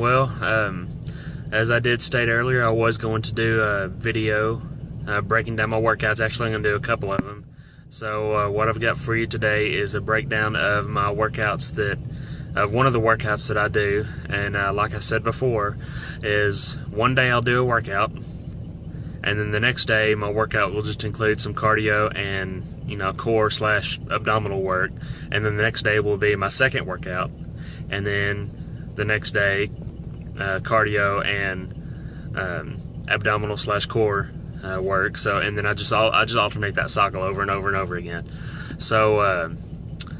Well, as I did state earlier, I was going to do a video breaking down my workouts. Actually, I'm going to do a couple of them. So what I've got for you today is a breakdown of my workouts of one of the workouts that I do. And like I said before, is one day I'll do a workout, and then the next day my workout will just include some cardio and core / abdominal work, and then the next day will be my second workout, and then the next day cardio and abdominal / core work. So, and then I just alternate that cycle over and over and over again. So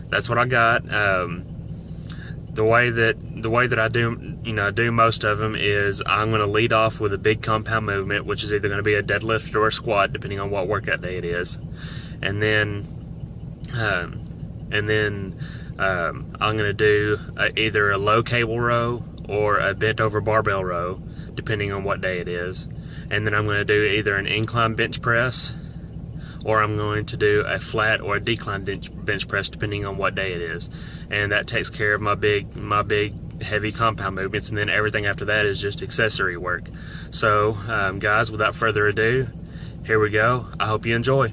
that's what I got. The way that I do most of them is I'm going to lead off with a big compound movement, which is either going to be a deadlift or a squat, depending on what workout day it is. And then I'm going to do either a low cable row or a bent over barbell row, depending on what day it is. And then I'm going to do either an incline bench press, or I'm going to do a flat or a decline bench press, depending on what day it is. And that takes care of my big heavy compound movements, and then everything after that is just accessory work. So guys, without further ado, here we go. I hope you enjoy.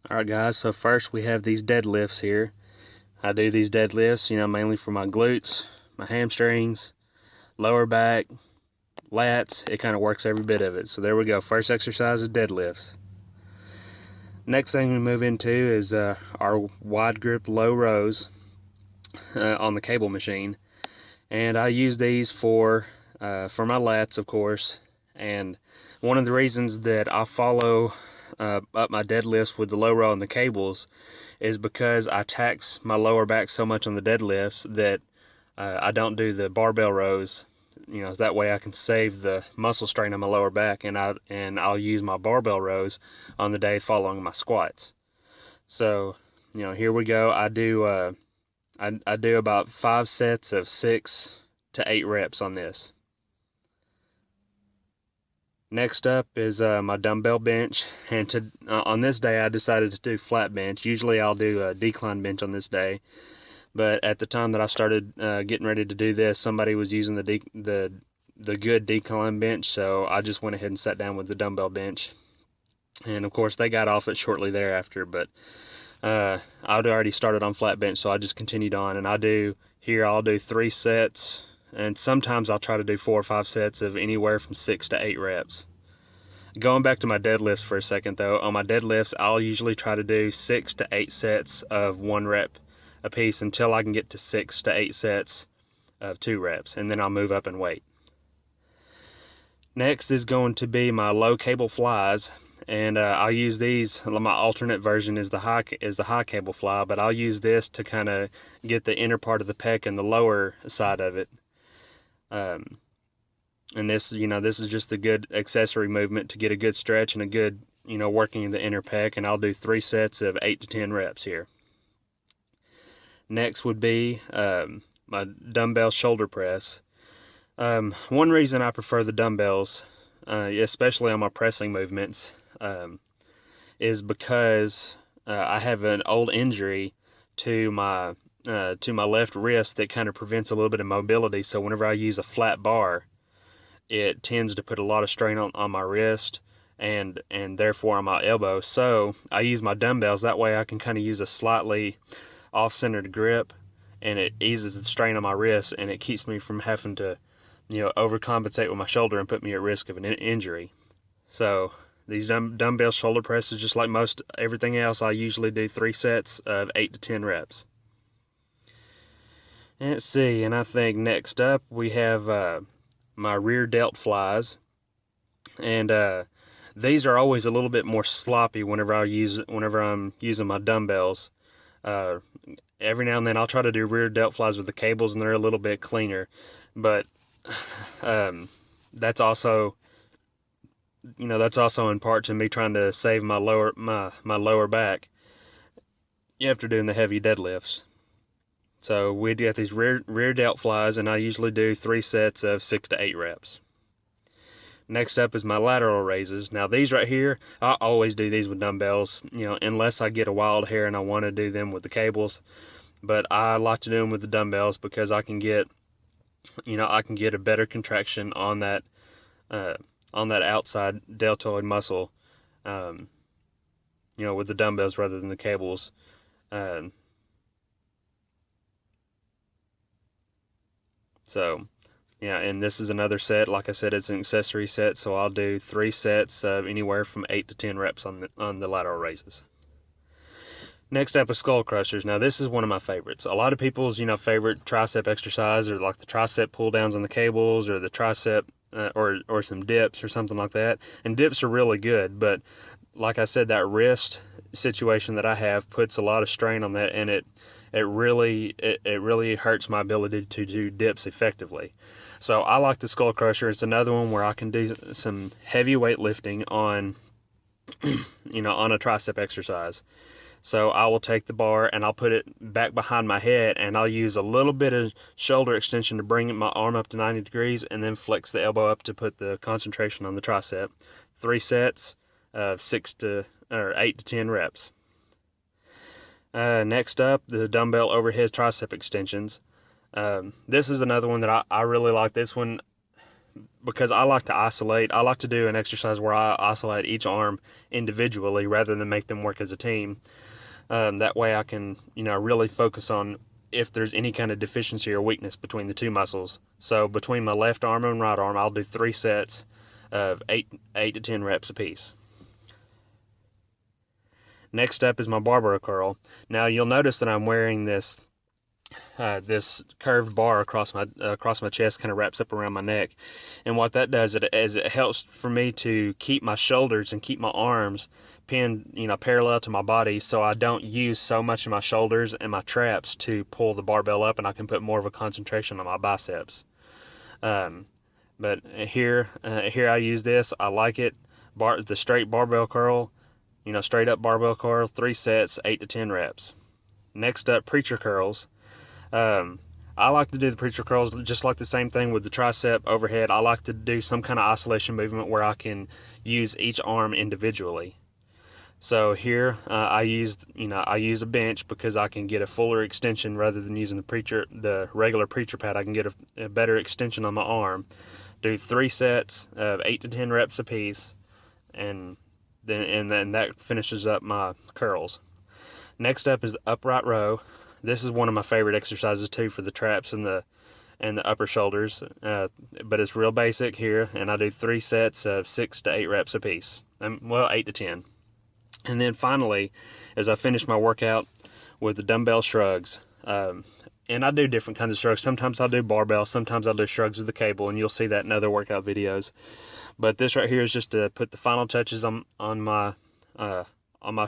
Alright guys, so first we have these deadlifts here. I do these deadlifts, mainly for my glutes, my hamstrings, lower back, lats. It kind of works every bit of it. So there we go. First exercise is deadlifts. Next thing we move into is our wide grip low rows on the cable machine, and I use these for my lats, of course. And one of the reasons that I follow up my deadlifts with the low row and the cables is because I tax my lower back so much on the deadlifts that I don't do the barbell rows. That way I can save the muscle strain on my lower back, and I'll use my barbell rows on the day following my squats. So, here we go. I do about 5 sets of 6 to 8 reps on this. Next up is my dumbbell bench, and on this day I decided to do flat bench. Usually I'll do a decline bench on this day, but at the time that I started getting ready to do this, somebody was using the good decline bench, so I just went ahead and sat down with the dumbbell bench. And of course they got off it shortly thereafter, but I'd already started on flat bench, so I just continued on. And I'll do 3 sets, and sometimes I'll try to do 4 or 5 sets of anywhere from 6 to 8 reps. Going back to my deadlifts for a second though, on my deadlifts I'll usually try to do 6 to 8 sets of 1 rep a piece until I can get to 6 to 8 sets of 2 reps, and then I'll move up in weight. Next is going to be my low cable flies, and I'll use these. My alternate version is the high cable fly, but I'll use this to kind of get the inner part of the pec and the lower side of it. And this, this is just a good accessory movement to get a good stretch and a good, working in the inner pec. And I'll do 3 sets of 8 to 10 reps here. Next would be my dumbbell shoulder press. One reason I prefer the dumbbells, especially on my pressing movements, is because I have an old injury to my left wrist that kind of prevents a little bit of mobility. So whenever I use a flat bar, it tends to put a lot of strain on my wrist and therefore on my elbow. So I use my dumbbells. That way I can kind of use a slightly off-centered grip, and it eases the strain on my wrist, and it keeps me from having to overcompensate with my shoulder and put me at risk of an injury. So these dumbbell shoulder presses, just like most everything else, I usually do 3 sets of 8 to 10 reps. Let's see, and I think next up we have my rear Delt Flyes, and these are always a little bit more sloppy whenever I'm using my dumbbells. Every now and then I'll try to do rear Delt Flies with the cables, and they're a little bit cleaner, but that's also in part to me trying to save my lower back after doing the heavy deadlifts. So we get these rear Delt Flies, and I usually do 3 sets of 6 to 8 reps. Next up is my lateral raises. Now these right here, I always do these with dumbbells, unless I get a wild hair and I want to do them with the cables. But I like to do them with the dumbbells because I can get I can get a better contraction on that outside deltoid muscle, with the dumbbells rather than the cables. So, yeah, and this is another set. Like I said, it's an accessory set, so I'll do 3 sets of anywhere from 8 to 10 reps on the lateral raises. Next up is skull crushers. Now, this is one of my favorites. A lot of people's, favorite tricep exercise are like the tricep pull downs on the cables, or the tricep, or some dips or something like that. And dips are really good, but like I said, that wrist situation that I have puts a lot of strain on that, and it really hurts my ability to do dips effectively. So I like the skull crusher. It's another one where I can do some heavy weight lifting on on a tricep exercise. So I will take the bar and I'll put it back behind my head, and I'll use a little bit of shoulder extension to bring my arm up to 90 degrees, and then flex the elbow up to put the concentration on the tricep. 3 sets of 8 to 10 reps. Next up, the Dumbbell Overhead Tricep Extensions. This is another one that I really like. This one because I like to isolate. I like to do an exercise where I isolate each arm individually rather than make them work as a team. That way I can, really focus on if there's any kind of deficiency or weakness between the two muscles. So between my left arm and right arm, I'll do 3 sets of 8 to 10 reps apiece. Next up is my barbell curl. Now you'll notice that I'm wearing this curved bar across my chest, kind of wraps up around my neck, and what that does is it helps for me to keep my shoulders and keep my arms pinned, parallel to my body, so I don't use so much of my shoulders and my traps to pull the barbell up, and I can put more of a concentration on my biceps. But here I use this. I like it. The straight barbell curl, straight up barbell curl, 3 sets, 8 to 10 reps. Next up, preacher curls. I like to do the preacher curls just like the same thing with the tricep overhead. I like to do some kind of isolation movement where I can use each arm individually. So here I use a bench because I can get a fuller extension rather than using the regular preacher pad. I can get a better extension on my arm. Do 3 sets of 8 to 10 reps apiece, and then that finishes up my curls. Next up is the upright row. This is one of my favorite exercises too for the traps and the upper shoulders, but it's real basic here, and I do 3 sets of 6 to 8 reps apiece. 8 to 10. And then finally, as I finish my workout with the dumbbell shrugs, and I do different kinds of shrugs. Sometimes I'll do barbell, sometimes I'll do shrugs with the cable, and you'll see that in other workout videos. But this right here is just to put the final touches on my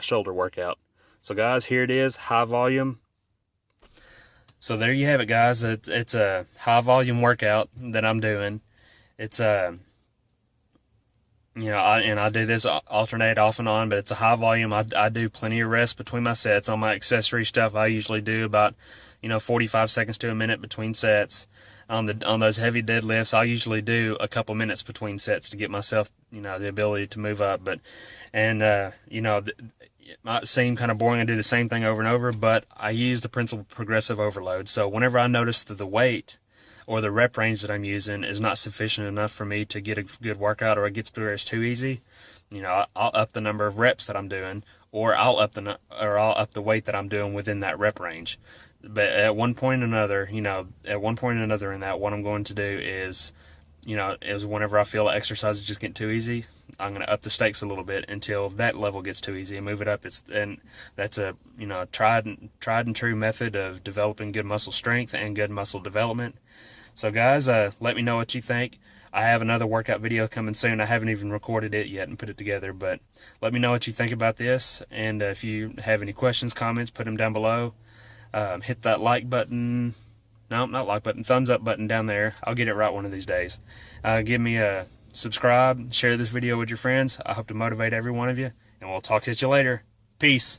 shoulder workout. So guys, here it is, high volume. So there you have it, guys. It's a high volume workout that I'm doing. It's I do this alternate off and on, but it's a high volume. I do plenty of rest between my sets. On my accessory stuff, I usually do about 45 seconds to a minute between sets. On those heavy deadlifts, I usually do a couple minutes between sets to get myself the ability to move up. It might seem kind of boring. I do the same thing over and over, but I use the principle of progressive overload. So whenever I notice that the weight or the rep range that I'm using is not sufficient enough for me to get a good workout, or it gets to where it's too easy, I'll up the number of reps that I'm doing, or I'll up the weight that I'm doing within that rep range. But at one point or another, in that, what I'm going to do is whenever I feel exercise is just getting too easy, I'm going to up the stakes a little bit until that level gets too easy and move it up. And that's a tried and true method of developing good muscle strength and good muscle development. So guys, let me know what you think. I have another workout video coming soon. I haven't even recorded it yet and put it together, but let me know what you think about this. And if you have any questions, comments, put them down below. Hit that like button. No, not like button. Thumbs up button down there. I'll get it right one of these days. Give me a subscribe. Share this video with your friends. I hope to motivate every one of you. And we'll talk to you later. Peace.